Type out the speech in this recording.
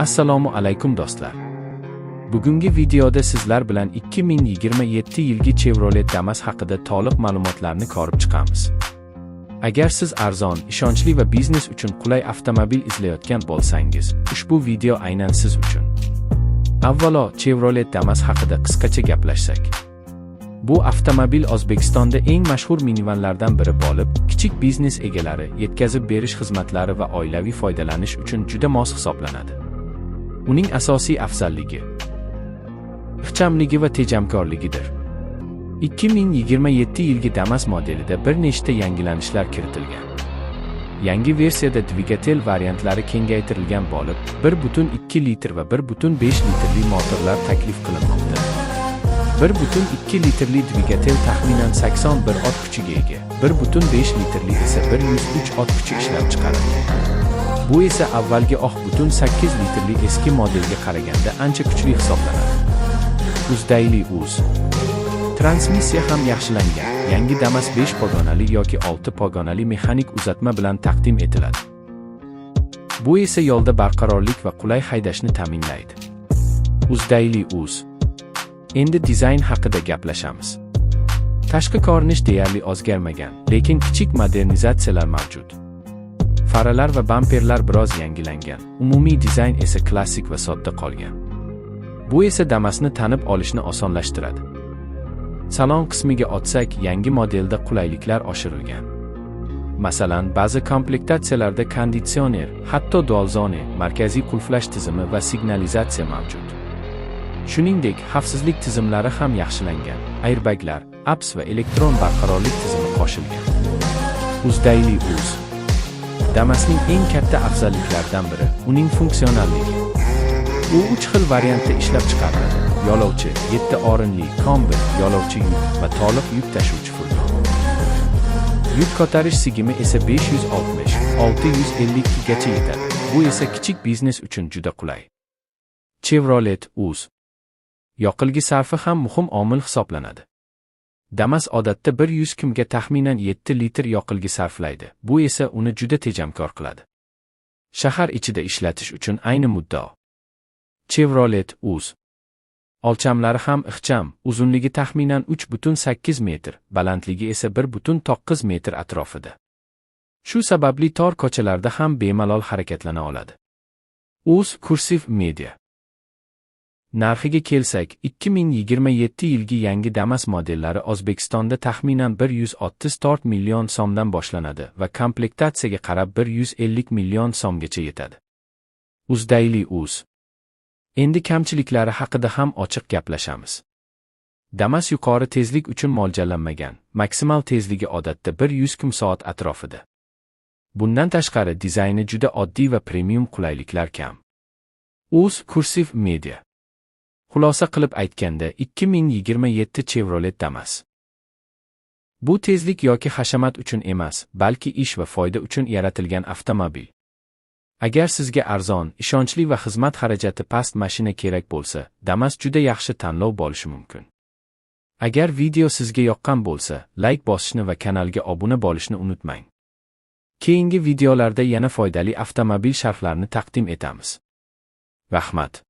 Assalomu alaykum do'stlar. Bugungi videoda sizlar bilan 2027 yilgi Chevrolet Damas haqida to'liq ma'lumotlarni ko'rib chiqamiz. Agar siz arzon, ishonchli va biznes uchun qulay avtomobil izlayotgan bo'lsangiz, ushbu video aynan siz uchun. Avvalo, Chevrolet Damas haqida qisqacha gaplashsak. Bu avtomobil O'zbekistonda eng mashhur minivanlardan biri bo'lib, kichik biznes egalari, yetkazib berish xizmatlari va oilaviy foydalanish uchun juda mos hisoblanadi. Uning asosiy afzalligi ixchamligi va tejamkorligidir. 2027 yilgi Damas modelida bir nechta yangilanishlar kiritilgan. Yangi versiyada dvigatel variantlari kengaytirilgan bo'lib, 1.2 litr va 1.5 litrli motorlar taklif qilinmoqda. 1.2 litrli dvigatel taxminan 81 ot kuchiga ega, 1.5 litrli esa 103 ot kuchi ishlab chiqaradi. Bu esa avvalgi 8 litrli eski modelga qaraganda ancha kuchli hisoblanadi. Uzdaily Uz. Transmissiya ham yaxshilangan. Yangi Damas 5 pogonali yoki 6 pogonali mexanik uzatma bilan taqdim etiladi. Bu esa yo'lda barqarorlik va qulay haydashni ta'minlaydi. Uzdaily Uz. Endi dizayn haqida gaplashamiz. Tashqi ko'rinish deyarli o'zgarmagan, lekin kichik modernizatsiyalar mavjud. Faralar va bamperlar biroz yangilangan, umumiy dizayn esa klassik va sodda qolgan. Bu esa Damasni tanib olishni osonlashtiradi. Salon qismiga o'tsak, yangi modelda qulayliklar oshirilgan. Masalan, ba'zi komplektatsiyalarda konditsioner, hatto dual zona, markaziy qulflash tizimi va signalizatsiya mavjud. Shuningdek, xavfsizlik tizimlari ham yaxshilangan. Airbaglar, ABS va elektron barqarorlik tizimi qo'shilgan. Uzdaily Uz. Damasning eng katta afzalliklaridan biri uning funksionalligi. U 3 xil variantda ishlab chiqariladi. Yo'lovchi, 7 o'rinli, kombi, yo'lovchi yuk va to'liq yuk tashuvchi furgon. Yuk ko'tarish sigimi esa 560-650 gacha yetadi. Bu esa kichik biznes uchun juda qulay. Chevrolet Uz. Yoqilgi sarfi ham muhim omil hisoblanadi. Damas odatda 100 kimga taxminan 7 litr yoqilgi sarflaydi. Bu esa uni juda tejamkor qiladi. Shahar ichida ishlatish uchun ayni muddao. Chevrolet Uz. O'lchamlari ham ixcham, uzunligi taxminan 3.8 metr, balandligi esa 1.9 metr atrofida. Shu sababli tor ko'chalarda ham bemalol harakatlana oladi. Uz Cursive Media. Narxiga kelsak, 2027 yilgi yangi Damas modellari O'zbekistonda taxminan 134 million so'mdan boshlanadi va komplektatsiyaga qarab 150 million so'mgacha yetadi. Uzdaily Uz. Endi kamchiliklari haqida ham ochiq gaplashamiz. Damas yuqori tezlik uchun mo'ljallanmagan, maksimal tezligi odatda 100 km/s atrofida. Bundan tashqari dizayni juda oddiy va premium qulayliklar kam. Uz Cursive Media. Xulosa qilib aytganda, 2027 Chevrolet Damas. Bu tezlik yoki hashamat uchun emas, balki ish va foyda uchun yaratilgan avtomobil. Agar sizga arzon, ishonchli va xizmat xarajati past mashina kerak bo'lsa, Damas juda yaxshi tanlov bo'lishi mumkin. Agar video sizga yoqqan bo'lsa, like bosishni va kanalga obuna bo'lishni unutmang. Keyingi videolarda yana foydali avtomobil sharhlarini taqdim etamiz. Rahmat.